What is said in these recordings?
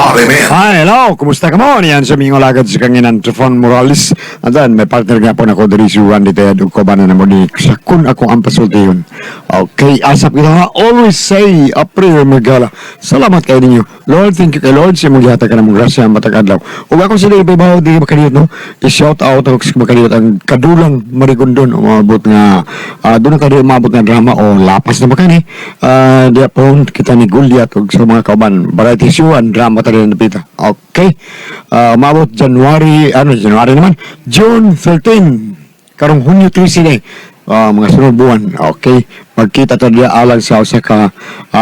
Molly Man. Hi, hello. Kumusta ka mo? Yan sa mga lagad sa kanginan Trifon Morales. Andan, may partner nga po na ko dari si Juan di Ted. Ko ba na naman ni sakun ako ang pasulti yun. Okay, asap kita nga. Always say a prayer magala. Salamat kayo ninyo. Lord, thank you kay Lord. Siya magyata ka na mong grasya matag-adlaw. Huwag ako sila ibabaw di makaliyot, no? I-shout out ako sa makaliyot ang kadulang marigondon. Umabot nga, doon ka rin umabot nga drama o lapas na makani. Di po kita ni Goliath o sa mga kauban. Variety show and drama tayo na napita. Okay. Umabot January naman. June 13. Karong Hunyo 13 eh. Mga sunod buwan. Okay. Magkita tayo alang sa usa ka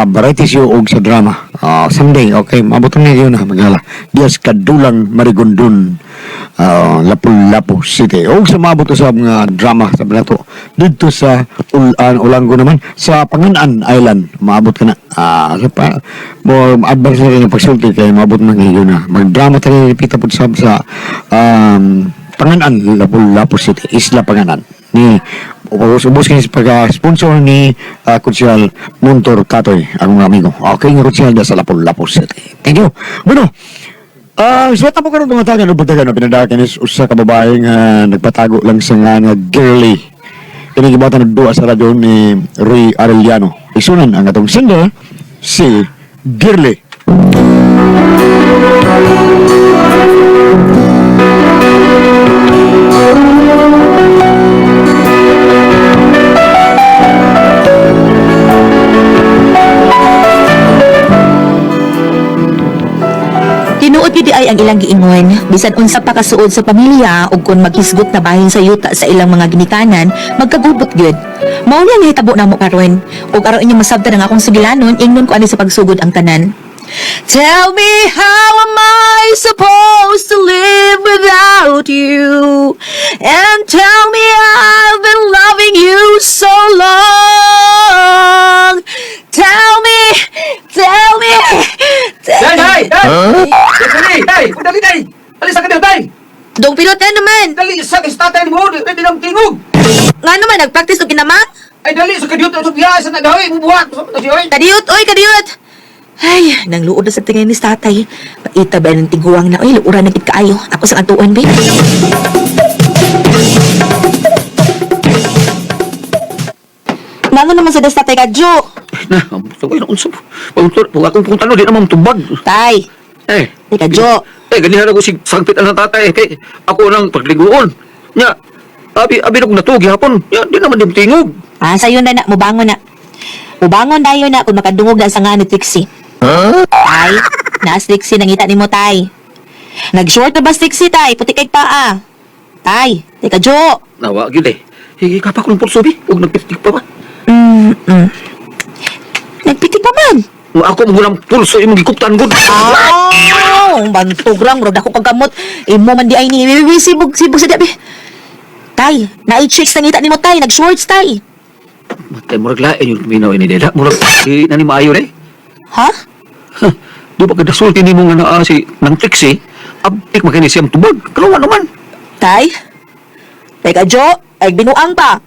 variety show o sa drama. Sunday. Okay. Umabot na yun na. Maghala. Dias kadulang marigondon. Lapu-Lapu City. O sa mabot sa mga drama sa nato dito sa Ulanggo naman sa Panganan Island maabot ka na more advance na rin yung pagsulti kaya maabot na ngayon na mag-drama tayo pita po sa Panganan Lapu-Lapu City Isla Panganan ni ubos kayo sa pag-sponsor ni Kutsiyal Montor Katoy ang mga amigo. Okay nga Kutsiyal sa Lapu-Lapu City. Thank you. Bueno, suwat na po karoon tumatagan o pagtagan na pinadakin is usa ka babae nga nagpatago lang sa nga girly. Pinagibatan ng duwa sa radyo ni Roy Arellano. Isunan ang atong singer, si Girly. Tinuod gid ay ang ilang giingon, bisan unsa pa kasuod sa pamilya ug kun maghisgot na bahin sa yuta sa ilang mga ginikanan, magkagubot gyud. Mao na nahitabo namo karon, ug aron inyong masabtan ang akong sugilanon, ingnon ko ani sa pagsugod ang tanan. Tell me how am I supposed to live without you? And tell me I've been loving you so long. Tell me. Day! Day! Dali, day! Dali sa kanil, day! Dong pilot na naman. Dali sa tatay mo, di lang tingog! Nga naman, nag-practice o ginamang? Ay, dali sa kadiyot sa biyahe sa nagahoy, bubuhat! Kadiyot, oy, kadiyot! Ay, nang luod na sa tingin ni tatay. Paita ba ng tiguang na, oy, luura na kit kaayo. Ako sa antuon, babe. Nano naman sa tatay ka, Jo? Na, sabay na unsap. Pag akong puntano, di naman tubag. Tay, Eh, teka, Jo. ganihan ako si sangpit ang tatay. Kay ako nang pagliguon. Nya, abi na kong natugi hapon. Nya, di naman din tingog. Sa'yo na, mubangon na. Mubangon dayo na kung makadungog na sa nga ni Trixie. Tay, naas Trixie, nangita ni mo, tay. Nag-short na ba si Trixie, tay? Puti kay paa. Tay, teka, Jo. Nawa, gid eh. Higi ka pa ko ng pursubi. Huwag nagpitik pa ba? Nagpitik pa man. Ako mo ng pulso, imong gikuptan gud. Bantog lang, murag ako kagamot. Imo man di ay ni, sibog sa dabi. Tay, na-chicks nangita ni mo, tay. Nag-shorts, tay. Matay, murag lain yung minaw ini dela. Murag, di na ni maayo eh. Ha? Di ba kadasulti ni mo nga naa si nang Trixie, abtik makini siyang tubag. Kalawa naman. Tay? Teka, Jo, ay binuang pa.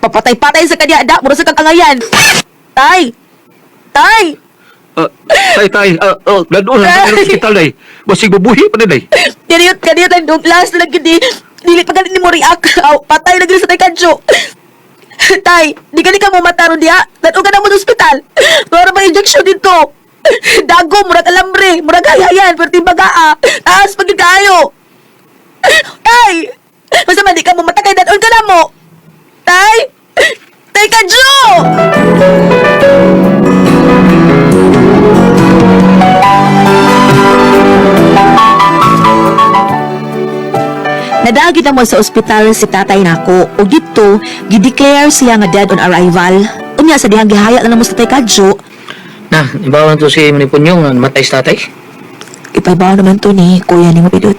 Papatay-patay sa kanya, da, mura sa kakangayan. Tay! Tay! Tay, ganoon lang sa hospital day. Basig babuhi pa day. Kaniyot lang Douglas na nagkindi. Dili pa galit ni mo react. Patay na gano'n sa tay kadyo. Tay, di ka mo mataro diya. Tanu ka na mo sa hospital. Para ba injection dito? Dago, murag alambre. Murag hayayan, perti bagaa. Taas pagin kayo. Tay! Basta man di ka mo matakay, danon ka na mo. Tay! Tay kadyo! Nadaagid na mo sa ospital si tatay nako o dito gideclare siya nga dead on arrival. Unya sa dihang gihaya na mo sa tatay kadyo. Na, ibawan to si Manipunyong ang matay sa tatay. Ipaibaw naman to ni kuya ni mo pidot.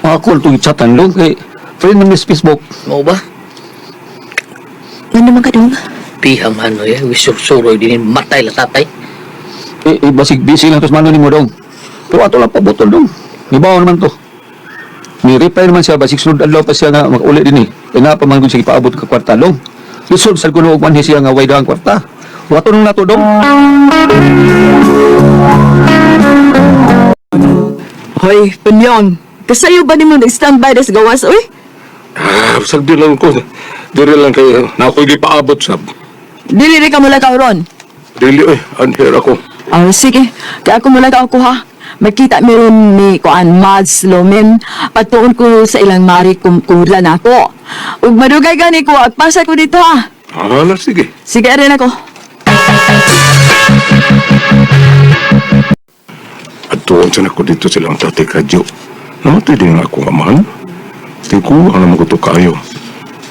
Ako itong chatan lang kay friend ng Miss Facebook. Mo ba? Ano naman ka dong? Pihang ano ya, wisur-suroy din matay la tatay. Basig busy lang tos mano ni mo dong. Pero ato lang pabutol dong. Ibaw naman to. Ni-reply naman siya, basig sunod adlaw pa siya nga mag-uli din eh. Kaya nga pamangkod siya ipaabot ka kwarta long. Lisod sa kuno og manhi siya nga way daang kwarta. Wato nung nato dong. Hoy, Punyong, kasayo ba ni mo nag-standby na sa gawas, uy? Sagdi lang ko. Diri lang kayo. Na ako'y gipaabot sab. Dili ka mula ka ron. Dili anher ako. Oh, sige. Kaya ako mula ka ako ha. Magkita meron ni Kuan Mads Lomen. Patuon ko sa ilang mari kumudlan ako. Ug madugay gani ko, agpasa ko dito ha. Hala, sige. Sige rin ako. At tuon sa ako dito silang tatay kadyo. Namatay din nga akong amahan. Tikuha naman ko to kayo.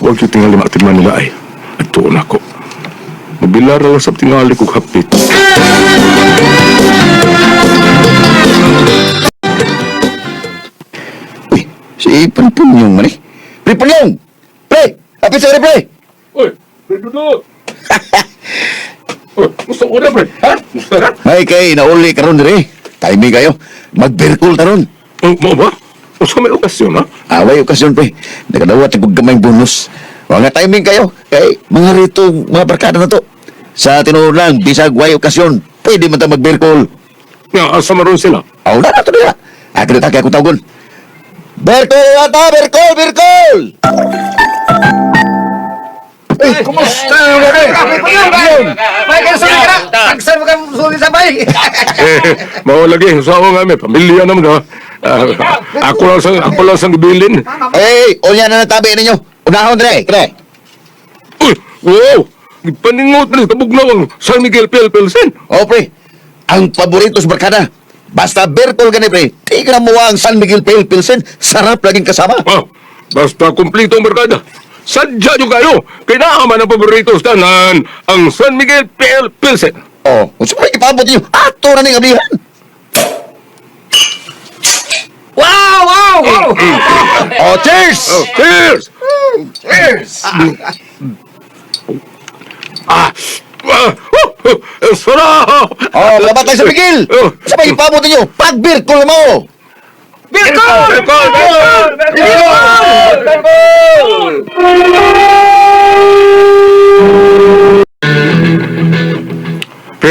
Huwag yung tingali makatiman nila ay. At tuon ako. Mabilara lang sa tingali kong hapit. Uy, si Punyong man eh. Pre, Punyong! Pre! Hapit sa pre! Uy, Pedro! Uy, gusto ko na, pre. Ha? Gusto na? May kay nauli karon dire. Timing kayo. Mag-birkul taron. Mo ba? O sa may okasyon, ha? Away okasyon pre. Nakadawat ang gamay bonus. Mga timing kayo. Kay mga rito, mga barkada na to. Sa tinuod lang, bisag way okasyon. Pwede man ta mag-birkul. Nga, asa maroon sila. Aw na to dira. Akin na kaya ko tawgon. Birkul na ta! Birkul! Birkul! Uy, kumusta yung gari? May kasunod ka na! Tagsan mo kang sulit sabay! Mao lagi, usawa nga may pamilya naman, ha? Ako lang sang ibilin. Hey, unya na natabi ninyo. Unahon dire, kre. Uy, wow! Paningot na tabugnaw ang San Miguel Pilsen. O, pre. Ang paborito sa barkada. Basta Bertol gani, pre. Tignan mo ang San Miguel Pale Pilsen. Sarap laging kasama. Ah, basta kumplito ang barkada. Sadya nyo kayo. Kailangan ang paborito sa tanan ang San Miguel Pilsen. O, kung saan may ipabot niyo, ato na ning ablihan. Wow! Wow! Wow! O, cheers! Oh, cheers! Cheers! Ang sarap! O, labatay sa Miguel. Sa may ipabot niyo, pag Bertol mo. Birkol! Birkol! Birkol!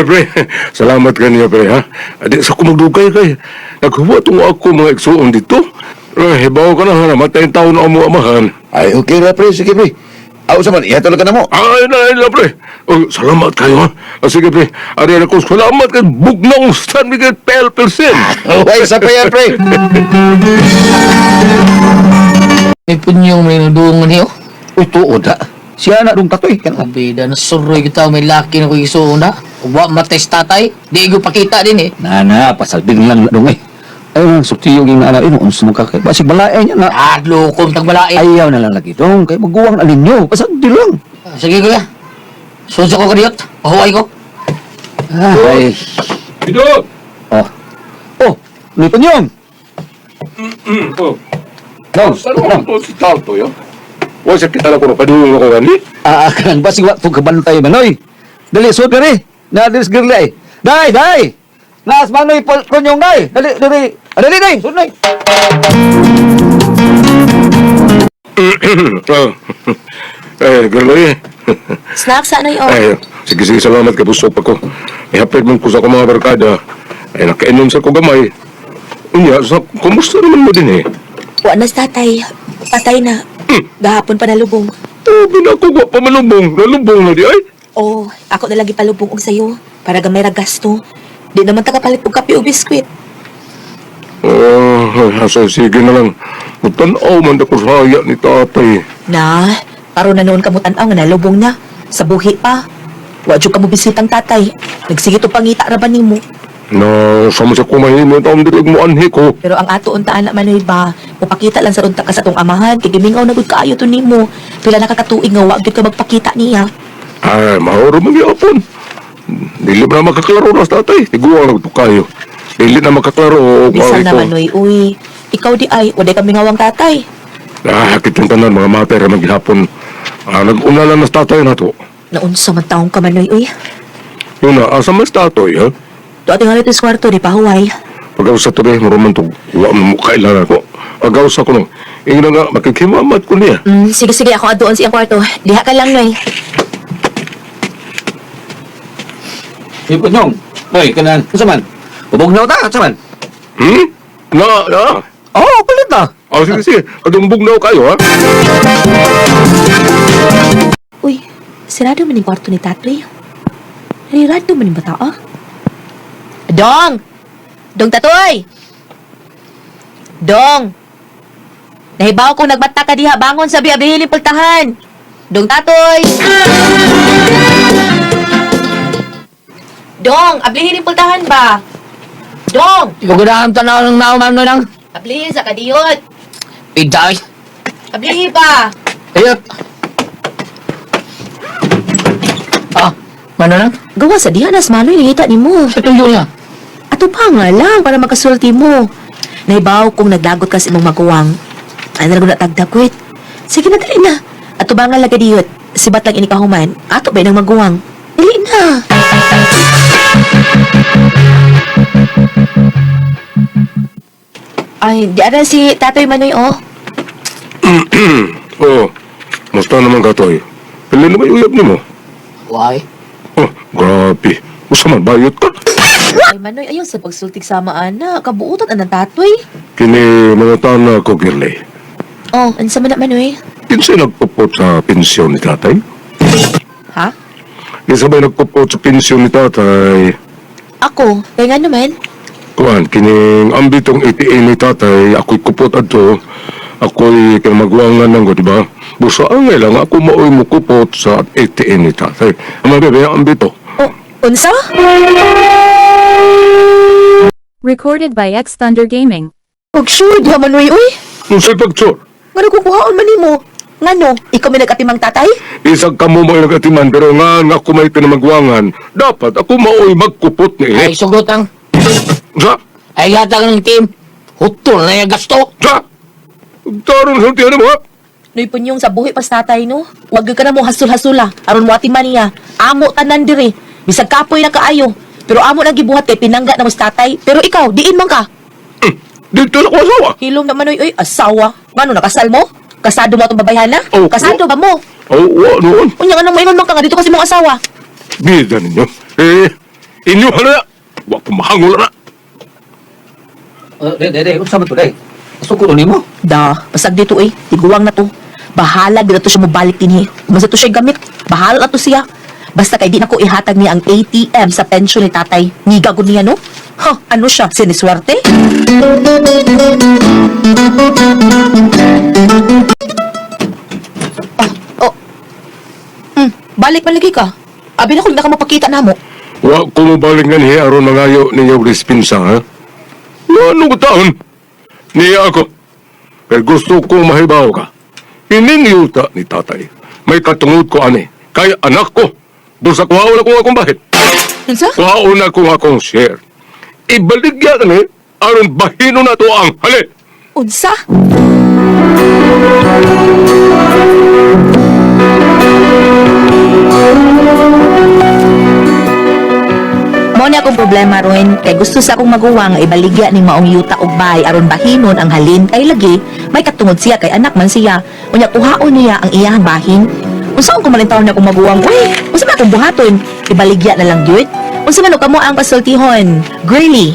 Pre, salamat kaniya, pre, ha? Adi, sa kumagdugay kay. Naghuwa itong ako mga iksuon dito. Hibaw ka na, ha? Namatay ang taon na mo amahan. Ay, okay na, pre. Sige, pre. Aw, saman, ihatol ka na mo. Ay, na, pre. Oh, salamat kayo, ha? Sige, pre. Ari na ko, salamat kay Bugnong San Miguel Pilsen. Ay, sa pa yan, pre. May punyong may nadungan niyo. Uy, tuod ha. Siya na dong katoy. Ang bida na suroy kita may laki na ko isuuna. Wa mates tatay. Di ko pakita din eh. Nana, pasalbing lang na dong eh. Ay, suktiyo yung nana, unsa mo ka kay. Basig balae niya na. Adlo kong tagbalait. Ayaw na lang lagi dong. Kay maguwang alin nyo. Pasaldi lang. Sige kuya. Sunsa ko kadiyot. Pahuway ko. Ay. Dito! Oh. Oh, lipon yun. Oh, Dong, ano to si Talto, ya? Wa sa kita na ko na padulong ako gani? kan basig wa tug kabantay manoy. Dali sud diri. Na diri girli ay. Dai, dai. Nas manoy konyong dai. Dali, dali. Dali dai, sud nay. Galoy. Snack sa na yun. Ay, sige, salamat ka busog pa ko. Ihapid mo ko sa akong mga barkada. Ay, nakainom sa ko gamay. Unya, kumusta naman mo din eh? Wa na sa tatay. Patay na. Gahapon pa nalubong. Oh, binakuha pa malubong. Nalubong na di ay. Oh, ako na lagi palubong og sayo. Para gamay ra gasto. Di naman tagapalit og kape o biskwit. So, sige na lang. Magtanaw man ako sa haya ni tatay. Na, karon na noon kamutan ang nalubong na. Sa buhi pa. Wa jud ka mo bisitang tatay. Nagsige to pangita ra ba nimo? Na, sama sa kumahimot ang dirig mo anhi ko. Pero ang ato untaan na manoy ba, mupakita lang sa runta ka sa tong amahan, kay gimingaw na gud kaayo to nimo. Pila nakakatuig nga wa gyud ka magpakita niya. Ay, mahoro magyapon. Dili na makaklaro na sa tatay. Tiguang na ito kayo. Dili na makaklaro. Bisan na manoy, uy. Ikaw di ay, waday kami ngawang tatay. Kitong tanan mga mater na maghapon. Nag-una lang na sa tatay na to. Naunsa man taong ka manoy, uy. Yun na, asa man sa tatay, ha? To ating halit is kwarto, di pa huway. Pagaw sa tabi, maruman to. Wala mo kailangan ko. Pagaw sa ko nung. Ingin na nga, makikimamat ko niya. Sige, ako adoon sa iyang kwarto. Diha ka lang, noy. Lipon yun. Hoy, kanan. Unsa man? Ubog na ta, unsa man? Hmm? Na. Oo, palit na. Sige. Adong bugnaw kayo, ha? Uy, sirado man yung kwarto ni Tatoy. Narirado man yung bata, ah? Dong! Dong Tatoy! Dong! Nahibaw kong nagbata ka diha, bangon sa biya-bihiling pultahan. Dong Tatoy! Dong, ablihin yung pultahan ba? Dong! Ikaw ganahan tanaw ng nauman no nang. Ablihin sa kadiyot. Piday. Ablihin ba? Ayot. Mano nang? Gawa sa diha nas maloy nangita ni mo. Sa tuyo niya. Ato pa nga lang para makasulti mo. Nahibaw kung naglagot ka sa imong maguwang. Ano na tagdakwit. Sige na, dali na. Ato ba nga lagadiyot? Si Batang inikahuman. Ato ba nang maguwang? Dali na. Ay, di ara si Tatoy Manoy, oh. Oh, musta naman ka, Toy? Pili na ba yung uyab ni mo? Why? Oh, grabe. Usa man, bayot ka. Ay, Manoy, ayaw sa pagsultik sama, ana. Kabuutan ang Tatoy. Kini mga tana ko, Girlay. Oh, ano sa manak, Manoy? Kinsay nagpupot sa pensyon ni tatay? Ha? Kinsa ba'y nagpupot sa pensyon ni tatay? Ako? Kaya nga naman. Kuan, kining ambitong ATA ni tatay, ako'y kupot adto. Ako'y kinamagwangan lang ko, di ba? Busa ang lang ako maoy mo kupot sa ATA ni tatay. Ang bebe, ang ambito. Oh, unsa? Recorded by X Thunder Gaming. Huwag sure, di Manoy, uy. Kung sa'y pagtsor, Nga nagkukuhaon man nimo. Ngano, ikaw may nag-atimang tatay? isang kamo mo nagatiman, pero nga ako may pinamagwangan, dapat ako maoy magkupot ni Ay, sugot ang. Sa? Ay, yata ng team. Hutol na yung gasto. Sa? Taron sa tiyan mo, ha? Noy punyong sa buhi pas tatay, no? Huwag ka na mo hasul-hasula. Aron mo atiman niya. Amo tanan diri. Bisag kapoy na kaayo. Pero amo nang gibuhat kay pinangga na mo sa tatay. Pero ikaw, diin man ka. Dito na ko asawa. Hilong naman, oy, asawa. Ngano, nakasal mo? Kasado mo itong babayhan na? Oh, Kasado ba mo? Oh, noon. Unya nga nang maingon man ka nga dito kasi mong asawa. Bida ninyo. Inyo na. Huwag ko mahangol na. Dede, kung saan ba ito, Day? Sukulo ni mo. Da, pasag dito eh. Tiguwang na to. Bahala, di na to siya mabalik din eh. Basta to siya gamit. Bahala na to siya. Basta kay di na ko ihatag niya ang ATM sa pensyon ni tatay. Nigagod niya, no? Ha, ano siya? Siniswerte? Oh. Balik man lagi ka. Abi na kung hindi na ka mapakita na mo. Huwag ko mabalik nga niya aron mangayo ninyo dispinsa, ha? Ano ko taon? Niya ako. Pero gusto ko mahibaw ka. Ininiyuta ni tatay. May katungod ko, ani. Kaya anak ko. Busa kuhaon ako akong bahit. Unsa? Kuhaon ako akong share. Ibaligya ka ni, aron bahino na to ang hali. Unsa? Mo ni akong problema ron kay gusto sa akong maguwang nga ibaligya ning maong yuta og bay aron bahinon ang halin kay lagi may katungod siya kay anak man siya unya kuhaon niya ang iyang bahin. Unsa ko malintawon na akong maguwang uy unsa man akong buhaton ibaligya na lang gyud unsa man kamo ang pasultihon girly.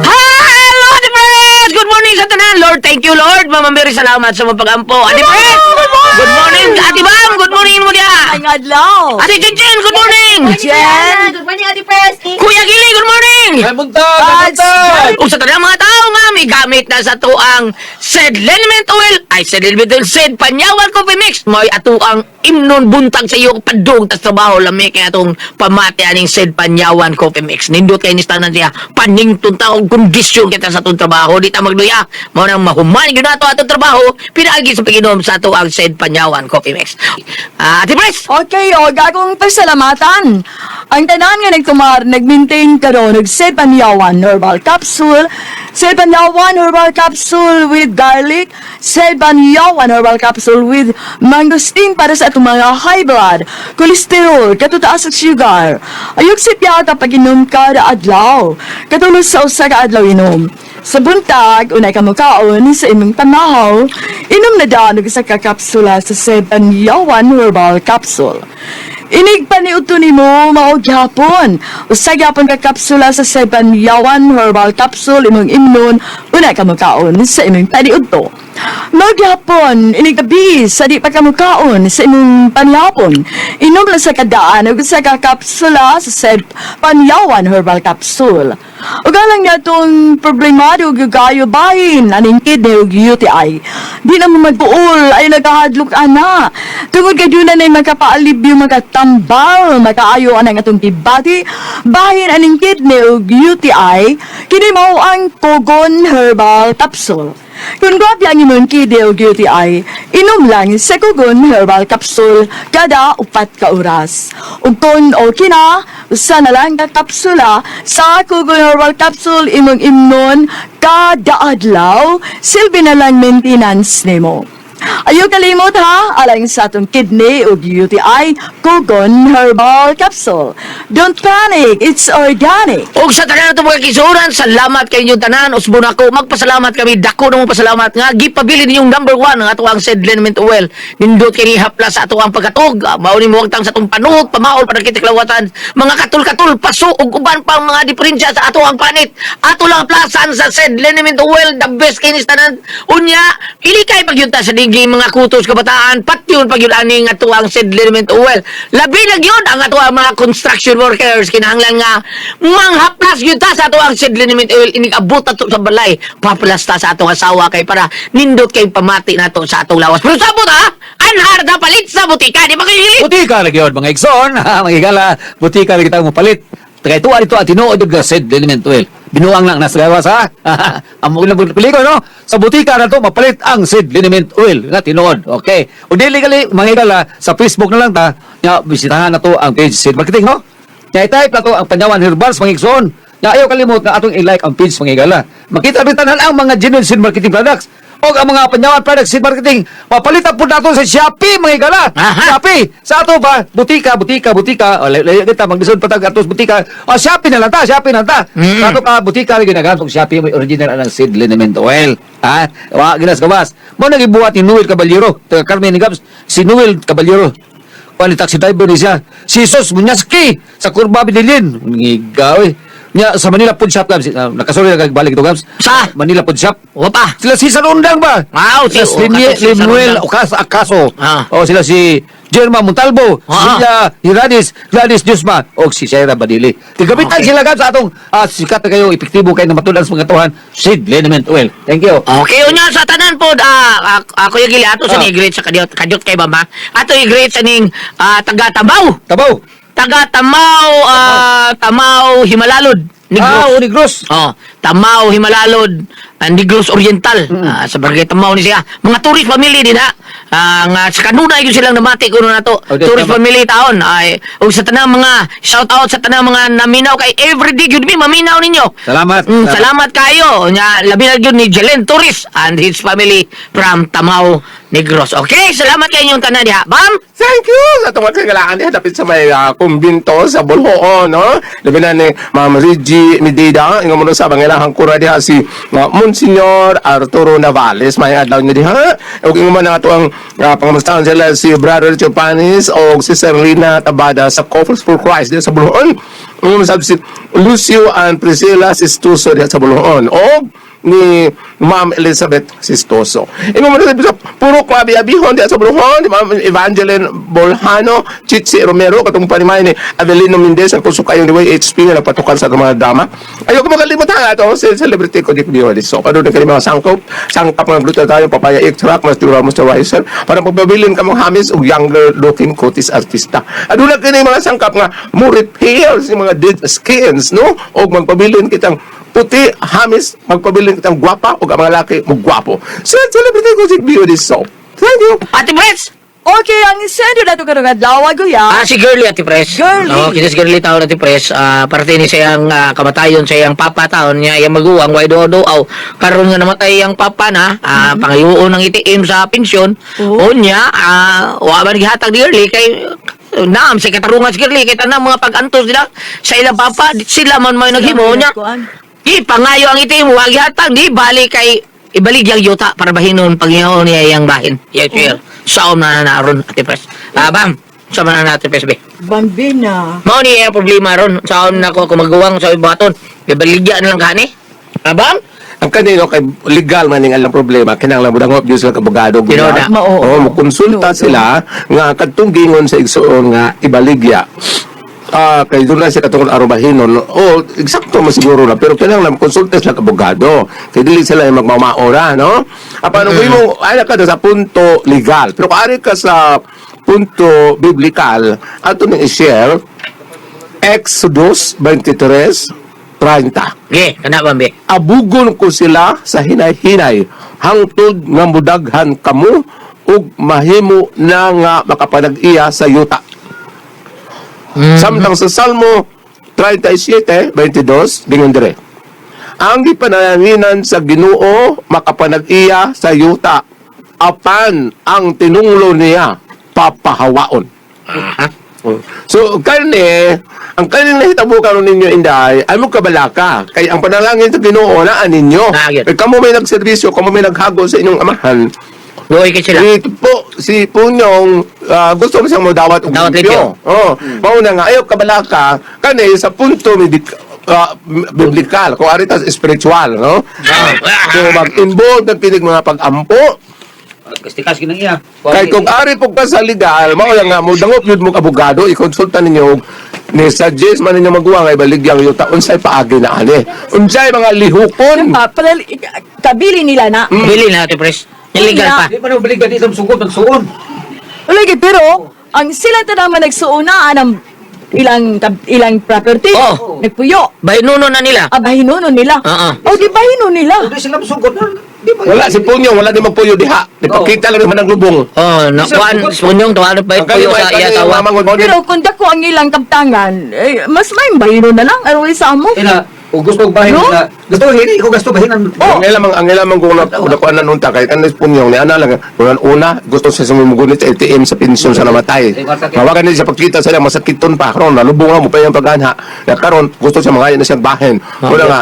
Hello, Ate Pres! Good morning sa tanan, Lord. Thank you, Lord. Mama Mary, salamat sa mapag-ampo. Ate Pres! Good morning! Ate Bam! Good morning mo dia! Ay, adlaw! Ate Chinchin! Good morning! Jen! Good morning Ate Pres. Kuya Gili! Good morning! Ay, buntag! Kung sa tanang mga tao nga, may gamit na sa tuang Sed Liniment Oil, ay Sed Liniment Oil, Sed Panyawan Coffee Mix, may atuang imnon buntag sa iyo padung tas trabaho lami kaya atong pamati aning Sed Panyawan Coffee Mix. Nindot kay ni tanan siya, panington taong kondisyon kita sa atong trabaho, di ta magluya, mao nang mahuman gyud nato atong trabaho, pinaagi sa paginom sa atuang Sed Panyawan Coffee Mix. Ate Pres! Okay, o, gagong pasalamatan. Ang tanan nga nagtumar, nag-maintain ka ro, nag-Sed Panyawan Herbal Capsule, Sed Panyawan Herbal Capsule with garlic, Sed Panyawan Herbal Capsule with mangosteen para sa atong mga high blood, cholesterol, katutaas og sugar. Ayok si piyata pag inom kada adlaw. Katulad sa usa ka adlaw inom. Sa buntag, unay ka mukaon sa imong tanaw, inom na danog sa kakapsula sa 7 Yawan Herbal Capsule. Inig pa ni uto ni mo maog hapon. Usag hapon ka kapsula sa 7 Yawan Herbal Capsule imong imnon, unay ka mukaon sa imong paniudto. Maog hapon, inig gabi sa di pa ka mukaon sa imong panihapon. Inom lang sa kadaan ug sa kakapsula sa 7 Yawan Herbal Capsule. Ug alang niya itong problemado gayo bahin aning kidney ug UTI. Di na mo magbuol ay nagahadlok ana. Tungod kay yun na magkapaalibyo magkatambal makaayo anang atong kibati bahin aning kidney ug UTI kini mao ang Kogon Herbal Capsule. Kung grabe ang imong kidney ug UTI, inom lang sa Kogon Herbal Capsule kada 4 ka oras. Ug kung okay na, usa na lang ka kapsula sa Kogon Herbal Capsule imong imnon kada adlaw, silbi na lang maintenance nimo. Ayaw kalimot ha, alang sa atong kidney ug UTI, Kogon Herbal Capsule. Don't panic, it's organic. Og sa tanan nato mga kisuran, salamat kay inyong tanan. Usbon ako, magpasalamat kami. Dako na mo pasalamat nga. Gipabili ninyong number 1 ang ato ang said liniment oil. Nindot kini hapla sa ato ang pagkatog. Mao ni mo tang sa atong panuhot, pamaol para kita klawatan. Mga katul-katul, paso ug uban pang mga diferensya sa ato ang panit. Ato lang plasan sa said liniment oil, the best kini sa tanan. Unya, ilikay pagyunta sa digi mga kutos kabataan, patyon pagyud aning ato ang said liniment oil. Labi na gyud ang ato ang mga construction workers kinahanglan nga manghaplas gyud ta sa ato ang said liniment oil inig abot ato sa balay paplas ta sa atong asawa kay para nindot kay pamati nato sa atong lawas. Pero sabot ha, anhar na palit sa butika di ba kayo? Butika lagi yun, mga igsoon. Mga igala, butika lagi tayo mapalit. Kaya ito, ito, at tinuod yung said element oil. Binuang lang nasa gawas, ha? Ang mga peliko, no? Sa butika na ito, mapalit ang said element oil. Na tinuod, okay? O di legally, mga igala, sa Facebook na lang ta, bisitahan na to ang page said marketing, no? Kaya type na to ang Panyawan Herbals, mga igsoon. Ayaw kalimot na atong i-like ang page, mga igala. Makita bitanan ang mga genuine seed marketing products. O ang mga Panyawan Products Seed Marketing, papalitan po nato sa Shopee, mga igala. Aha. Shopee, sa ato ba? Butika. O, layo kita, magdison patag atos butika. O, Shopee na lang ta. Sa ato ka, butika, ginagamit ang Shopee, may original ang seed liniment oil. Ha? Ginas gawas. Mo nagibuhat ni Noel Caballero, taga Carmen ni Gabs, si Noel Caballero. Wali taxi driver ni siya. Si Jesus Munyaski, sa Curva Bidilin. Ngigaw eh. Nya sa Manila Food Shop, Gabs. Nakasuri na kagbalik ito, Gabs. Sa? Manila Food Shop. Opa. Sila si Sarundang ba? Wow, Sila si Limuel Acaso. Ah. O sila si Germa Montalvo. Sila Gladys Diosma. O si Shaira Badili. Tigabitan sila Gabs sa atong sikat na kayo, epektibo kayo na matulan sa mga tuhan. Seed liniment oil. Thank you. Okay, unya sa tanan po, ako yung gili ato sa ni-greet sa kadyot kay Bamba. Ato i-greet sa ning taga Tabaw. Taga Tamaw Himalalod. Negros. Tamaw Himalalod, Negros Oriental. Sa barangay Tamaw ni siya. Mga tourist family din ha. Nga sa kanuna yun silang namati kuno na to. Tourist family taon. O sa tanang mga shout out sa tanang mga naminaw kay everyday yun mi maminaw ninyo. Salamat. Salamat kayo. Nya labi na yun ni Jelen Torres and his family from Tamaw Negros. Okay, salamat kayo inyong tanan diha. Bam! Thank you sa itong kagalaan niya. Dapit sa may kumbinto sa Bulhoon, no? Labi na ni Ma'am Reggie Medida. Ingo mo sa bangilahang kura diha si Monsignor Arturo Navales. May adlaw niya diha. Huwag ingo mo na ito ang pangamustahan sila si Brother Chopanis o si Serlina Tabada sa Coffers for Christ diha sa Bulhoon. Ingo mo sabi si Lucio and Priscilla Sistuso diha sa Bulhoon. O ni Ma'am Elizabeth Sistoso. Imo mo sa puro ko abi-abihon diya sa Bruhon, ni Ma'am Evangeline Bolhano, Chichi Romero, katong panimay ni Avelino Mendez, ang kusok kayong diway HP nga nagpatukan sa mga dama. Ayaw ko makalimot ha, ito, celebrity ko di ko so, pado na kayo mga sangkap mga gluto tayo, papaya extract, moisturizer, para pagpabilin ka mong hamis o younger looking cuties artista. Aduna kayo mga sangkap nga, mo repairs yung mga dead skins, no? O magpabilin kitang puti, hamis, magpabiling kitang gwapa o mga laki mo gwapo. So, celebrity ko si Beauty Soap. Thank you. Ate Pres! Okay, ang isendo na ito karong adlaw, Guya. Si Girlie Ate Pres. Girlie. Kita si Girlie taon Ate Pres. Parte ni siyang kamatayon sa iyang papa taon niya. Iyang maguwang, way do aw. Karon nga namatay iyang papa na. Pangayuon ng itiim sa pensyon. O niya, waman gihatag ni Girlie kay naam sa katarungan si Girlie. Kaya tanang mga pag-antos nila sa ilang papa. Sila man may naghimo niya. Ipangayo ang itim, huwag yatang di balik kay ibalik yung yuta para bahinon pag yun niya yung bahin. Yes, sir. Saom na naroon, Ate Pres. Bam, saom na Ate Pres, be. Bambina. Mao ni yung problema ron. Saom na ko kumagawang sa ibaton. Ibaligya na lang kani. Bam? Ang kanino kay legal man ning alang problema kinahanglan mo dangop gyud sa abogado Tinoda. Mao. mo konsulta sila nga kadtong gingon sa igsuon nga ibaligya. Kay doon na siya katungkol arubahinon. Eksakto masiguro na. Pero kailangan konsulta sila ng abogado. Kaya dili sila yung magmamaora, no? Paano mo, ay ka sa punto legal. Pero kung ari ka sa punto biblical, ato nang i-share, Exodus 23:30. Ge, kana ba, be? Abugon ko sila sa hinay-hinay hangtod nga mudaghan kamo ug mahimo na nga makapanag-iya sa yuta. Samtang sa Salmo 37:22 gingon dire. Ang gipananginan sa Ginoo makapanag-iya sa yuta apan ang tinunglo niya papahawaon. So, ang kaning nahitabo karon ninyo inday, ay mo kabalaka. Kay ang panalangin sa Ginoo na ninyo. Nagit. Kamo may nagserbisyo, kamo may naghago sa inyong amahan. Luoy kay sila. Si Punyong gusto mo siyang modawat og Dawat limpyo. limpyo. Mauna nga ayaw kabalaka kani sa punto biblikal, kung aritas spiritual, no? So mag-involve ng kinig mga pag-ampo. Kastikas kinang iya. Kay kung ari po ka sa legal, mao lang nga mo dangop yun mo abogado, i-consulta ninyo ni suggest man ninyo magawa nga ibaligyang yuta unsay paagi na ani. Unsay mga lihukon. Kabili nila na. Bili na, Ate Pres. Illegal pa. Di pa na balik gani sa sugod nagsuon. Ulagi, pero, ang sila ta naman nagsuunaan ng ilang property. Oh. Nagpuyo. Bahinuno na nila. Abahinuno nila. O, di bahino nila. Di sila sugod. Di pa. Wala si Punyong, wala di magpuyo diha. Ipakita lang naman ang lubong. Oh, nakuan, sunyong tuwa pa yung puyo sa iya tawa. Pero kung dako ang ilang kaptangan, mas may bahino na lang. Ano sa amo? Ina, o gusto kong bahin No? na. Gusto ko hindi ko gusto bahinan. Ang ilamang kung nakuha na nunta kahit ano Punyong ni ana lang una gusto siya sumugunit sa ATM sa pensyon sa namatay. Mawagan niya sa pagkita sa masakiton pa karon nalubong na mo pa yung pagana. Ya karon gusto siya mga na siyang bahin. Wala nga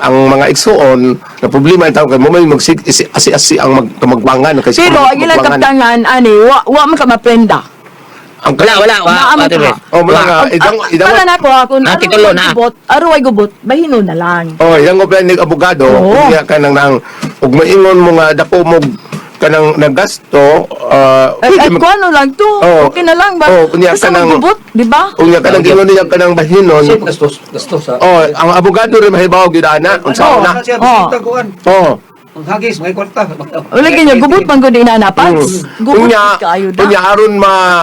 ang mga igsuon na problema itaw kay mo may asi ang magbangan kasi Pero ang ilang kaptangan, wa man ka maprenda. ang Wala. Naaman Ate ka. Pres. mga idang Para na ko, kung Titulo na. aruay gubot, bahino na lang. idang ko plan ni abogado Oo. kaya kanang nang ug maingon mo nga dako mo kanang nagasto Ay, kung ano lang to, Oo. okay na lang ba? Oo, kunya Basta ka nang- magbubot, di ba? unya kanang gingon niya kanang bahinon Gastos sa. ang abogado rin mahibaw gyud ana unsa Oo. na Ang hagis, may kwarta. Wala ganyan, gubot man ko din nanapas. Gubot Unya, kayo unya da.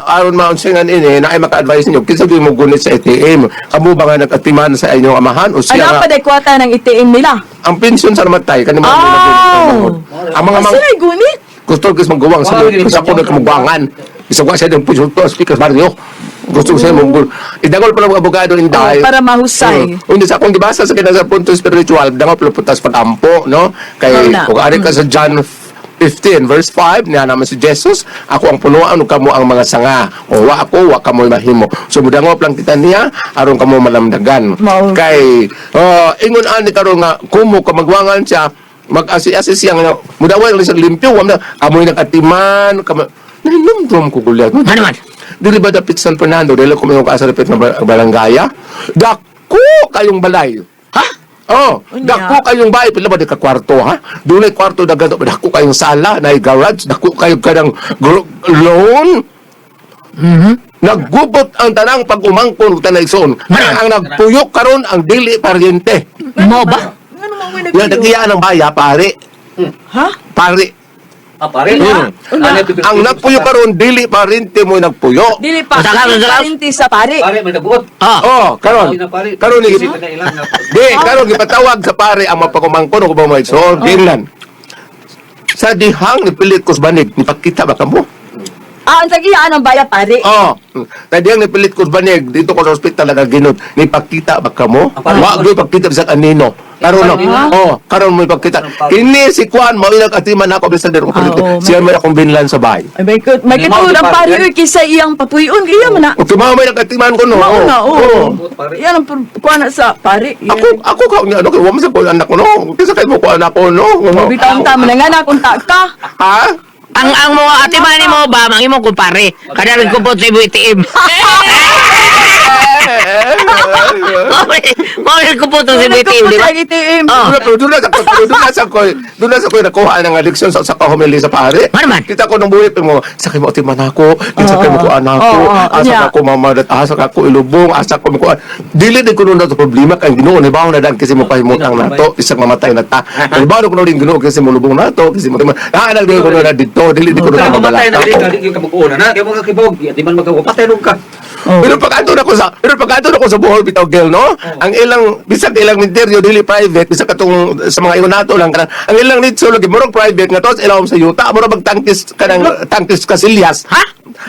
aron maunsingan ini na ay maka-advise ninyo kinsa gyud mo gunit sa ATM. Kamo ba nga nagatiman sa inyong amahan o siya Ano nga pa day kwata ng ITM nila? ang pensyon sa namatay kanimo ang mga Asa na gunit? gusto ko magguwang sa sa ko nagkamugwangan. Isa ko siya ng pusyo to speakers barrio. Gusto ko siya mong idangol pa ng abogado inday. Para mahusay. Unya sa akong gibasa sa kinasa punto spiritual, dangol pa putas pagampo, no? Kay Wala. kung ari ka sa John 15 verse 5 niya naman si Jesus, ako ang punuan ug kamo ang mga sanga. O wa ako, wa kamo mahimo. So mudangop lang kita niya aron kamo malamdagan. Mao. Kay ingon ani karon nga kumo ka magwangan siya mag-asi-asi siya nga mudaway lang sa limpyo wa amoy nagatiman nahinumdum ko gulyat. Ano man? Dili ba dapit San Fernando? Dili ko may sa dapit na barangaya? Dako kayong balay. Ha? Oh, Unya. dako kayong bahay. Pila ba di ka kwarto, ha? Doon ay kwarto na ganito. Dako kayong sala, na garage. Dako kayong kanang loan. Naggubot ang tanang pag-umangkon ug tanay son. Ang nagpuyok karon ang dili paryente. Mo ba? Ano mo may Yan nagiyaan ng baya, pare. Ha? Pare. Pare. Ang nagpuyo karon dili paryente mo nagpuyo. Dili pa. Masakal. Parinti sa pare. Pare, may nabuot. Ah. Oh, karon. Karon ni Isip na ilan na. Di, karon gipatawag sa pare ang mapagumangkon ug mga so, tingnan. Sa dihang ni pilit ko sa banig, nipakita ba kamo? Ang tagiyan ang baya pare. Oh, tadi ang nipilit ko ba niya, dito ko sa ospital nagaginod, ni pagkita ba ka mo? Wa gyud pagkita sa kanino. Karon no. Oh, karon mo ipagkita. Kini si Kwan mo ilag atiman ako bisan dero ko. Siya may akong binlan sa bahay. Ay, may kituod ang pare oy kisa iyang papuyon kaya man na. O tumama may nagatiman ko no. Mao na, Oo. Yan ang kuha na sa pare. Ako ka niya ano kay wa man sa ko anak ko no. Kisa kay mo ko anak ko no. Bitaw ta man nga na kontak ka. Ha? Ang mga atimani mo ba, mangi mo kumpare. Kada rin kupot sa ibu itim. Mawin kupot sa ibu itim, di ba? Itim. Oh. Doon na sa ko nakuha ng addiction sa kahumili sa pare. Ano man? Kita ko nung buhay mo, sakay mo atiman ako, sakay mo ko anak ko, asa yeah. ako mama, asa ako ilubong, asa ko ko. Dili din ko nung nato problema kang Ginoo ni bawo na dan kasi mo pahimutang nato, isang mamatay na ta. Ni bawo ko nung Ginoo kasi mo lubong nato, kasi mo anak din ko na dito, dili di ko na Mamatay na mabalata. rin, yung kabukuan na. Kaya mga kibog, di man magkapatay nung ka. Pero pag-ato na ko sa Bohol bitaw girl no. Ang ilang bisag ilang interior dili private bisag katong sa mga iwan nato lang kanang ang ilang nitso lagi murag private nga tos ilawom sa yuta murag magtangkis kanang tangkis kasilyas. Ha?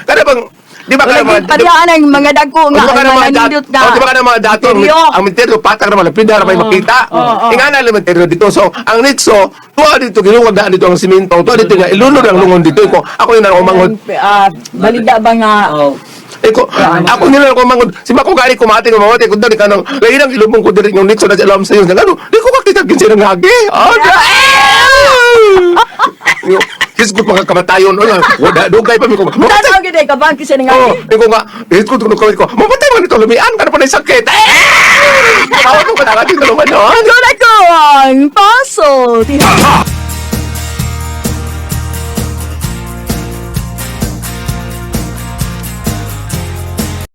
Kada bang di ba kada mga Padiyaan ang mga dagko nga. di ba kada mga nangindot na. di ba kada mga dato ang interior patak na malapit na may makita. Ingana ang interior dito so ang nitso tuwa dito ginuwag daan dito ang simento tuwa dito nga ilunod ang lungon dito ako yung umangod. Balida ba nga Ako nila ko mangod si Mako gali kumati ko mawate ko dali kanang lain ang ilubong ko diri yung nitso na alam sa iyo nga ano di ko kakita kinsa nang agi Kisgot mga kamatayon wala dugay pa mi ko Tataw gid ka bang kisa nga. ko nga kisgot ko mamatay man ito lumian kana pa na sakit tawa ko ka dito naman no Ang ko ang paso.